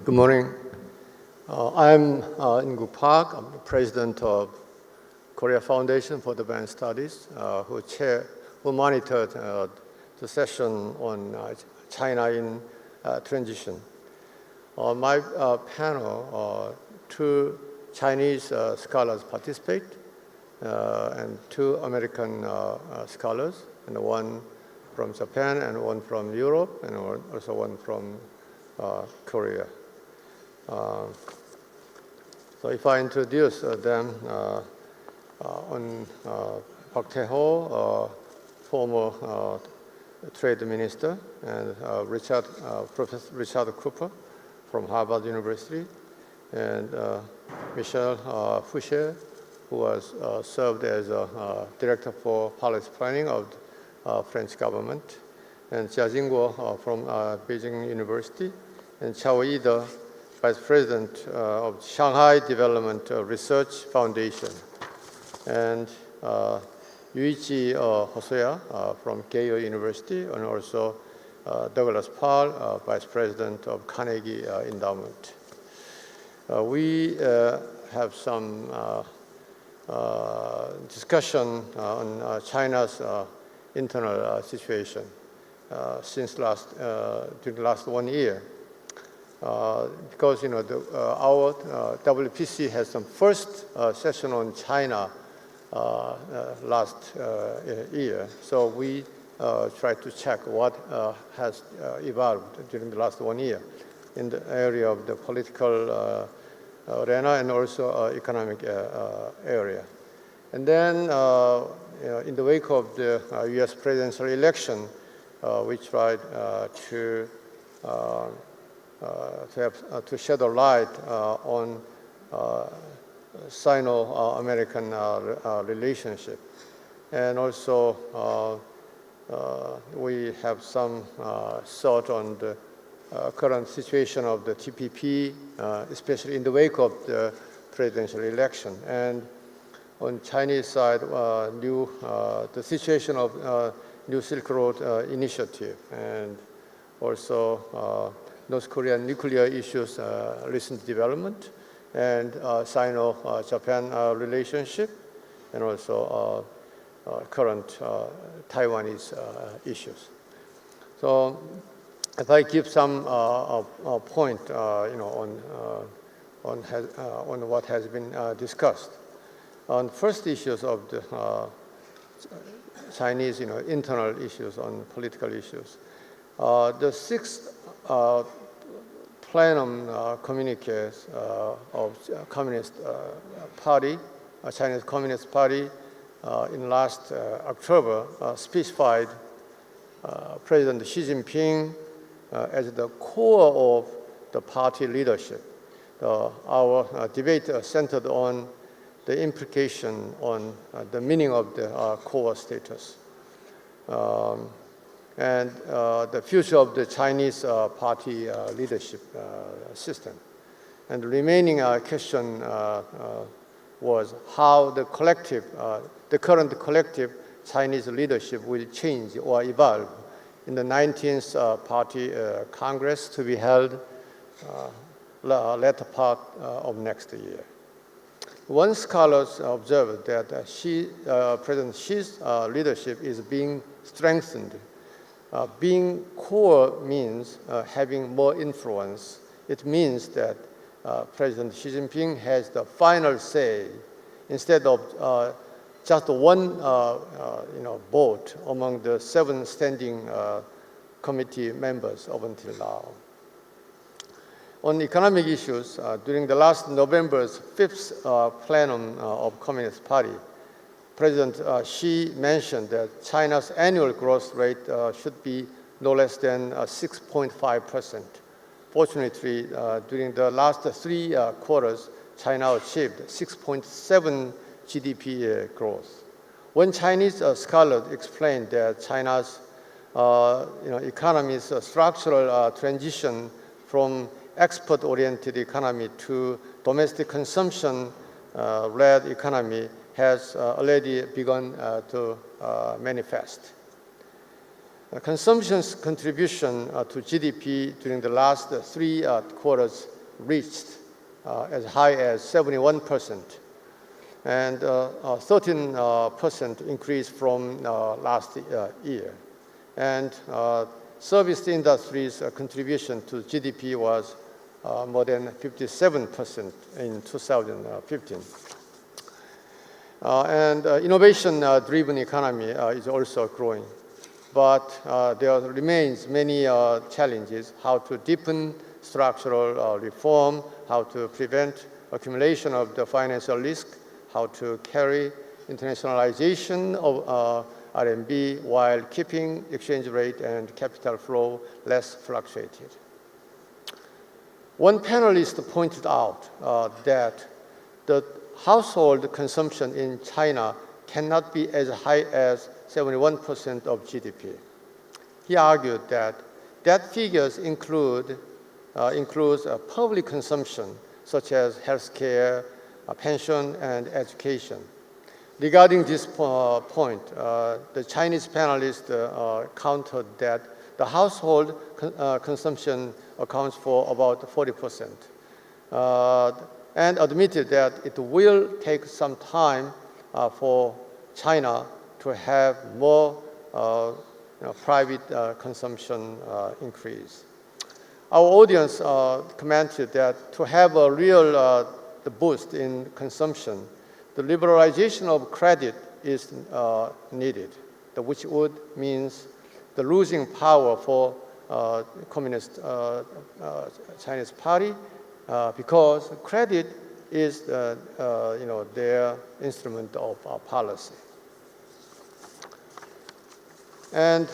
Good morning. I'm In-Kook Park. I'm the president of Korea Foundation for Advanced Studies, who monitored the session on China in transition. On my panel, two Chinese scholars participate, and two American scholars, and one from Japan, and one from Europe, and also one from Korea. So if I introduce them, on Park Tae-ho, former trade minister, and Professor Richard Cooper from Harvard University, and Michel Fouché, who has served as director for policy planning of the French government, and Jia Jingguo from Beijing University, and Chao Ida, vice president of Shanghai Development Research Foundation, and Yuichi Hosoya from Keio University, and also Douglas Paul, vice president of Carnegie Endowment. We have some discussion on China's internal situation since during the last 1 year. Because our WPC has some first session on China last year, so we try to check what has evolved during the last 1 year in the area of the political arena and also economic area. And then in the wake of the US presidential election, we tried to shed a light on Sino-American relationship. And also we have some thought on the current situation of the TPP, especially in the wake of the presidential election. And on Chinese side, the situation of New Silk Road Initiative, and also North Korean nuclear issues, recent development, and Sino-Japan relationship, and also current Taiwanese issues. So, if I give some point, on what has been discussed, on first issues of the Chinese, internal issues on political issues, the sixth plenum communiques of Communist Party, Chinese Communist Party, in last October specified President Xi Jinping as the core of the party leadership. Our debate centered on the implication on the meaning of the core status. And the future of the Chinese party leadership system. And the remaining question was how the current collective Chinese leadership will change or evolve in the 19th Party Congress to be held latter part of next year. One scholar observed that President Xi's leadership is being strengthened. Being core means having more influence. It means that President Xi Jinping has the final say instead of just one vote among the 7 standing committee members up until now. On economic issues, during the last November's 5th plenum of Communist Party, President Xi mentioned that China's annual growth rate should be no less than 6.5%. Fortunately, during the last 3 quarters, China achieved 6.7% GDP growth. One Chinese scholar explained that China's economy's structural transition from export-oriented economy to domestic consumption-led economy has already begun to manifest. Consumption's contribution to GDP during the last 3 quarters reached as high as 71%, and 13% increase from last year. And service industry's contribution to GDP was more than 57% in 2015. And innovation-driven economy is also growing. But there remains many challenges: how to deepen structural reform, how to prevent accumulation of the financial risk, how to carry internationalization of RMB while keeping exchange rate and capital flow less fluctuated. One panelist pointed out that the household consumption in China cannot be as high as 71% of GDP. He argued that figures includes public consumption, such as healthcare, pension, and education. Regarding this point, the Chinese panelists countered that the household consumption accounts for about 40%, and admitted that it will take some time for China to have more private consumption increase. Our audience commented that to have a real boost in consumption, the liberalization of credit is needed, which would means the losing power for Communist Chinese Party because credit is their instrument of policy. And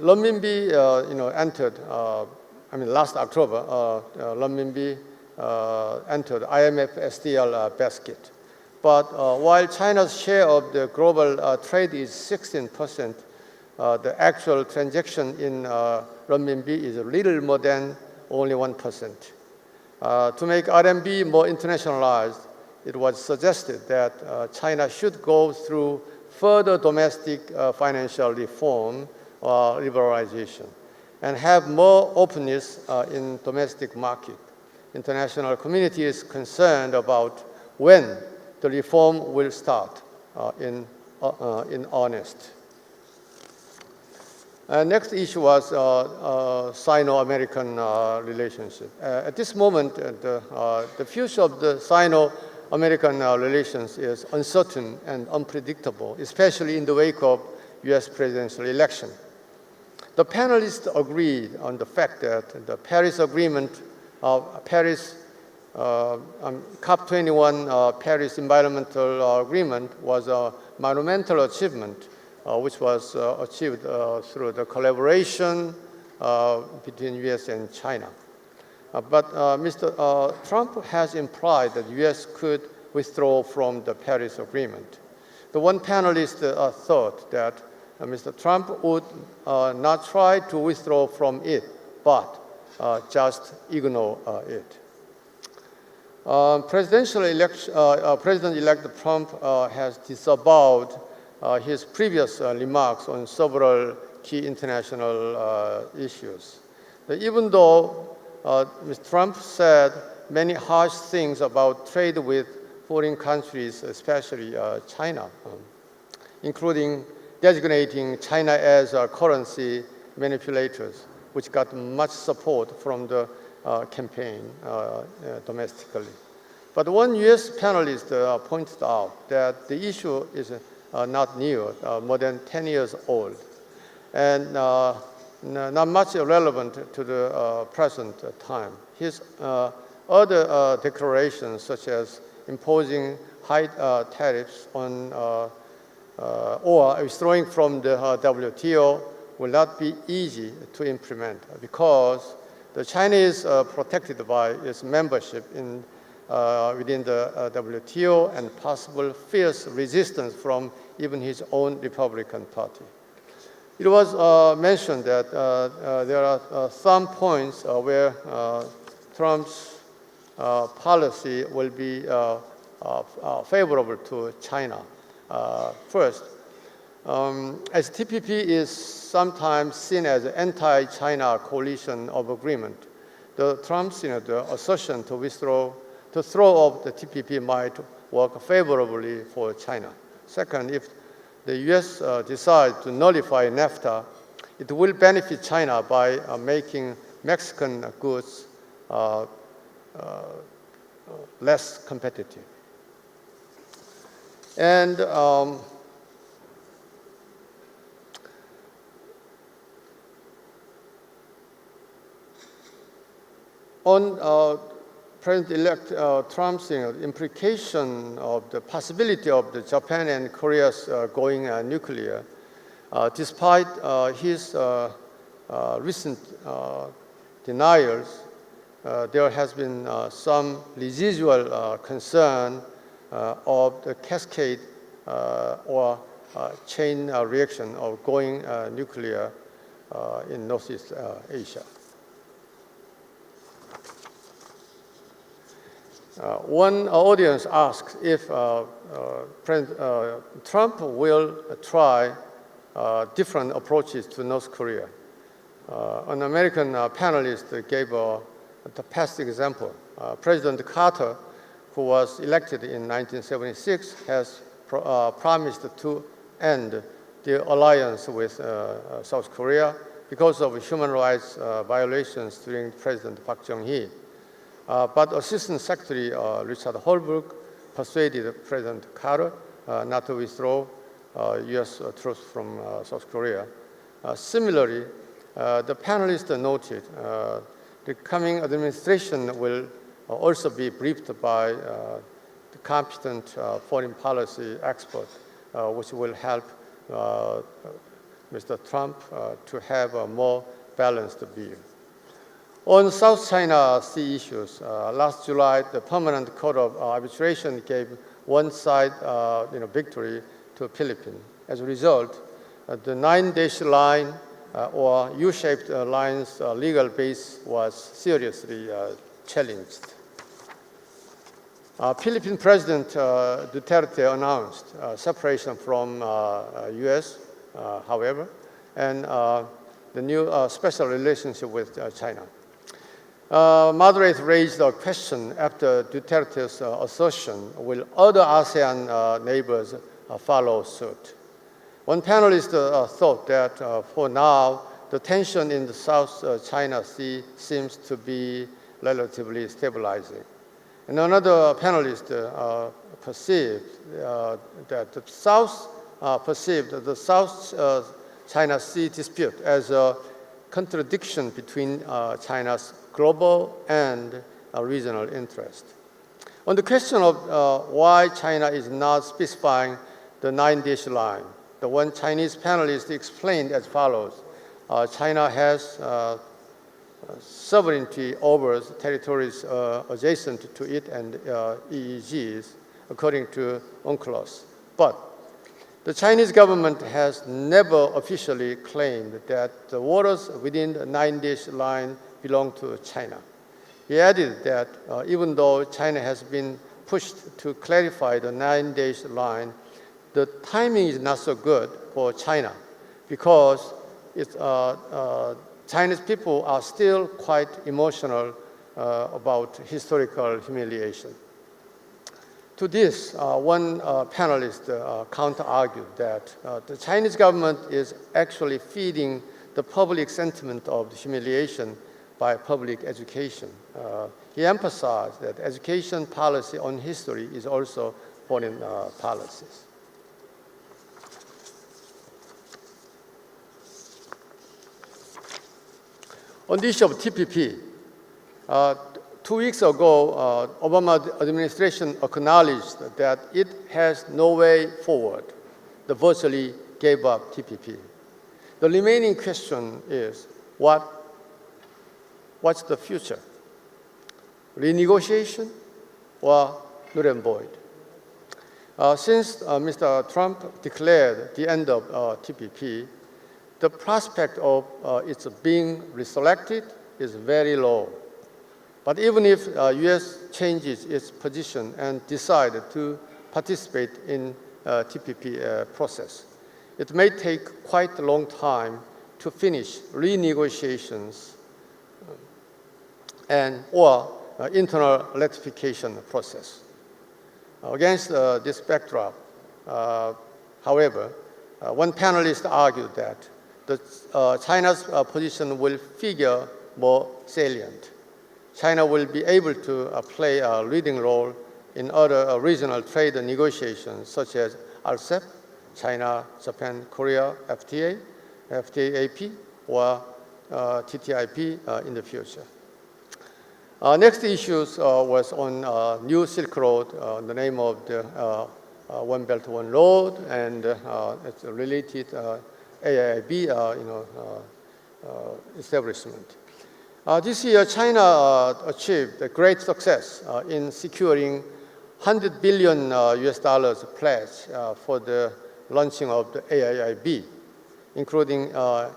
renminbi entered. Last October, renminbi entered IMF SDR basket. But while China's share of the global trade is 16%, the actual transaction in renminbi is a little more than only 1%. To make RMB more internationalized, it was suggested that China should go through further domestic financial reform or liberalization and have more openness in domestic market. International community is concerned about when the reform will start in earnest. Next issue was Sino-American relationship. At this moment, the future of the Sino-American relations is uncertain and unpredictable, especially in the wake of US presidential election. The panelists agreed on the fact that the Paris Agreement, COP21 Paris Environmental Agreement was a monumental achievement which was achieved through the collaboration between US and China. But Mr. Trump has implied that US could withdraw from the Paris Agreement. The one panelist thought that Mr. Trump would not try to withdraw from it, but just ignore it. President-elect Trump has disavowed his previous remarks on several key international issues. Even though Mr. Trump said many harsh things about trade with foreign countries, especially China, including designating China as a currency manipulators, which got much support from the campaign domestically. But one US panelist pointed out that the issue is not new, more than 10 years old, and not much relevant to the present time. His other declarations, such as imposing high tariffs on or withdrawing from the WTO, will not be easy to implement because the China is protected by its membership within the WTO and possible fierce resistance from even his own Republican Party. It was mentioned that there are some points where Trump's policy will be favorable to China. First, as TPP is sometimes seen as an anti-China coalition of agreement, the Trump's the assertion to throw off the TPP might work favorably for China. Second, if the U.S. decides to nullify NAFTA, it will benefit China by making Mexican goods less competitive. And on President-elect Trump's implication of the possibility of the Japan and Korea's going nuclear, despite his recent denials, there has been some residual concern of the cascade or chain reaction of going nuclear in Northeast Asia. One audience asked if President Trump will try different approaches to North Korea. An American panelist gave the past example. President Carter, who was elected in 1976, has promised to end the alliance with South Korea because of human rights violations during President Park Chung-hee. But Assistant Secretary Richard Holbrooke persuaded President Carter not to withdraw U.S. troops from South Korea. Similarly, the panelists noted the coming administration will also be briefed by the competent foreign policy expert, which will help Mr. Trump to have a more balanced view. On South China Sea issues, last July, the Permanent Court of Arbitration gave one side victory to the Philippines. As a result, the 9-dash line or U-shaped line's legal base was seriously challenged. Philippine President Duterte announced separation from U.S., however, and the new special relationship with China. Moderates raised a question after Duterte's assertion, will other ASEAN neighbors follow suit? One panelist thought that for now, the tension in the South China Sea seems to be relatively stabilizing. And another panelist perceived that the South perceived the South China Sea dispute as a contradiction between China's global and regional interest. On the question of why China is not specifying the 9-dash line, the one Chinese panelist explained as follows. China has sovereignty over territories adjacent to it and EEZs, according to UNCLOS. But the Chinese government has never officially claimed that the waters within the 9-dash line belong to China. He added that even though China has been pushed to clarify the 9-dash line, the timing is not so good for China because Chinese people are still quite emotional about historical humiliation. To this, one panelist counter-argued that the Chinese government is actually feeding the public sentiment of humiliation by public education. He emphasized that education policy on history is also foreign policies. On the issue of TPP, 2 weeks ago, Obama administration acknowledged that it has no way forward. They virtually gave up TPP. The remaining question is, what's the future? Renegotiation or null and void? Since Mr. Trump declared the end of TPP, the prospect of its being reselected is very low. But even if U.S. changes its position and decides to participate in TPP process, it may take quite a long time to finish renegotiations. or internal rectification process. Against this backdrop, however, one panelist argued that China's position will figure more salient. China will be able to play a leading role in other regional trade negotiations such as RCEP, China, Japan, Korea, FTA, FTA-AP, or TTIP in the future. Next issue was on New Silk Road, the name of the One Belt, One Road, and its related AIIB establishment. This year, China achieved a great success in securing $100 billion US dollars pledge for the launching of the AIIB, including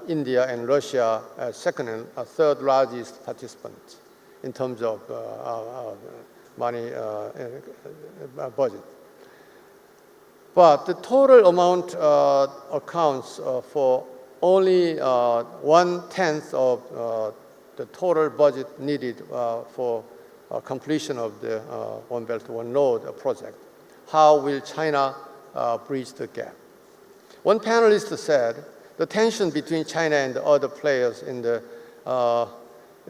India and Russia as second and third largest participants in terms of money budget. But the total amount accounts for only 1/10 of the total budget needed for completion of the One Belt, One Road project. How will China bridge the gap? One panelist said the tension between China and the other players in the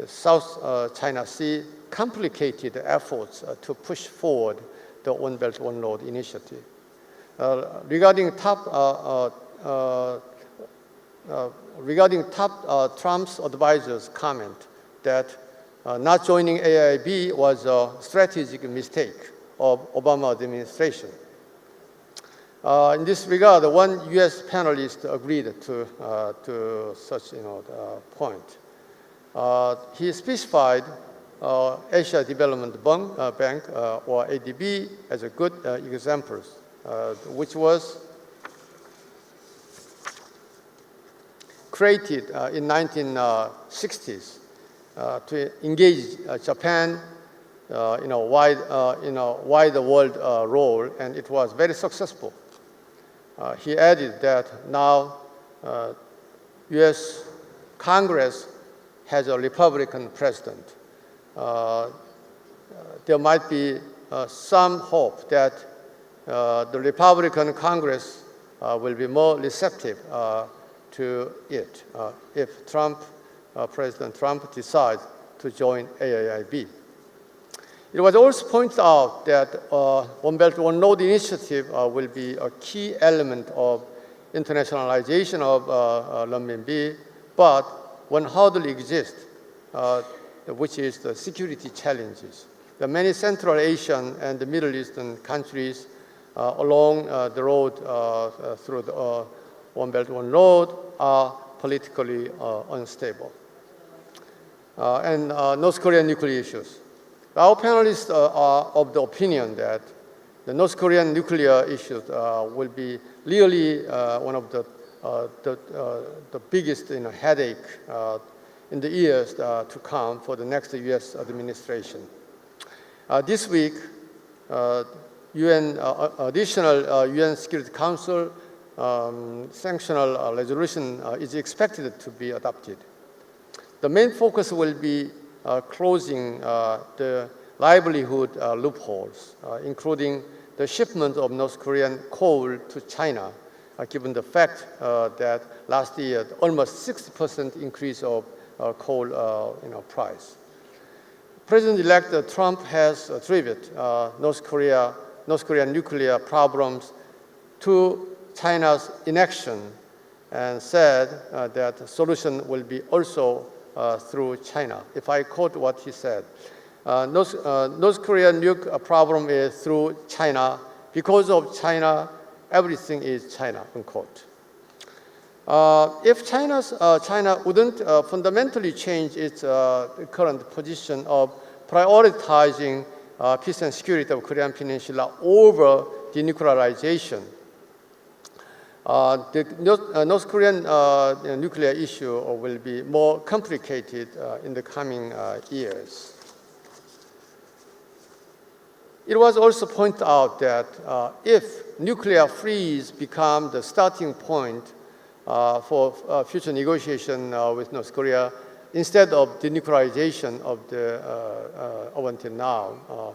South China Sea complicated the efforts to push forward the One Belt, One Road initiative. Regarding Trump's advisors' comment that not joining AIIB was a strategic mistake of Obama administration. In this regard, one U.S. panelist agreed to such point. He specified Asia Development Bank, or ADB, as a good example, which was created in 1960s to engage Japan in a wide world role, and it was very successful. He added that now U.S. Congress has a Republican president. There might be some hope that the Republican Congress will be more receptive to it if President Trump decides to join AIIB. It was also pointed out that One Belt, One Road initiative will be a key element of internationalization of renminbi, but one hurdle exists, which is the security challenges. The many Central Asian and the Middle Eastern countries along the road through the One Belt, One Road are politically unstable. And North Korean nuclear issues. Our panelists are of the opinion that the North Korean nuclear issues will be really one of the biggest headache in the years to come for the next U.S. administration. This week, additional UN Security Council sanctional resolution is expected to be adopted. The main focus will be closing the livelihood loopholes, including the shipment of North Korean coal to China, given the fact that last year almost 60% increase of coal price. President-elect Trump has attributed North Korean nuclear problems to China's inaction and said that the solution will be also through China. If I quote what he said, North Korean nuke problem is through China. Because of China, everything is China, unquote. If China wouldn't fundamentally change its current position of prioritizing peace and security of Korean Peninsula over denuclearization, the North Korean nuclear issue will be more complicated in the coming years. It was also pointed out that if nuclear freeze becomes the starting point for future negotiation with North Korea, instead of denuclearization of the up until now,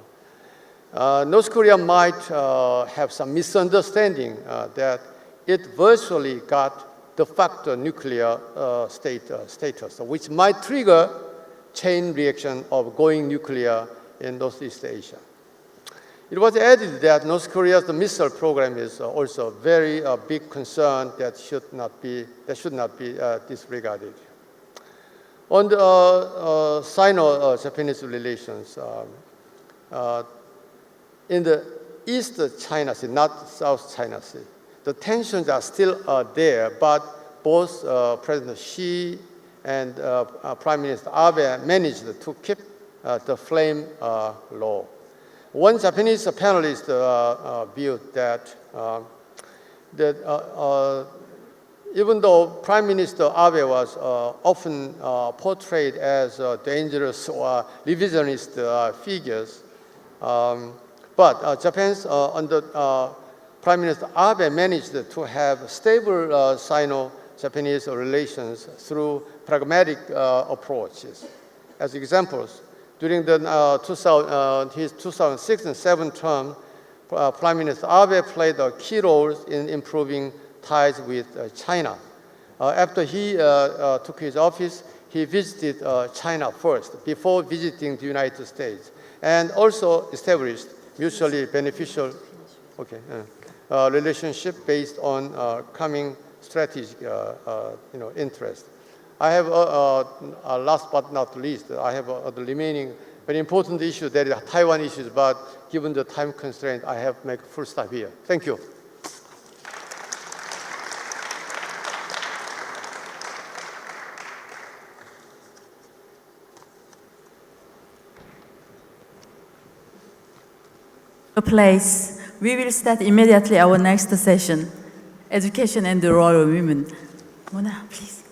North Korea might have some misunderstanding that it virtually got de facto nuclear status, which might trigger chain reaction of going nuclear in Northeast Asia. It was added that North Korea's missile program is also a very big concern that should not be disregarded. On the Sino-Japanese relations, in the East China Sea, not South China Sea, the tensions are still there, but both President Xi and Prime Minister Abe managed to keep the flame low. One Japanese panelist viewed that even though Prime Minister Abe was often portrayed as dangerous or revisionist figures, but Japan's under Prime Minister Abe managed to have stable Sino-Japanese relations through pragmatic approaches. As examples, during the his 2006 and 2007 term, Prime Minister Abe played a key role in improving ties with China. After he took his office, he visited China first before visiting the United States, and also established mutually beneficial relationship based on common strategic interest. I have, last but not least, I have the remaining very important issue, that is Taiwan issues, but given the time constraint, I have make full stop here. Thank you. Place. We will start immediately our next session, Education and the Role of Women. Mona, please.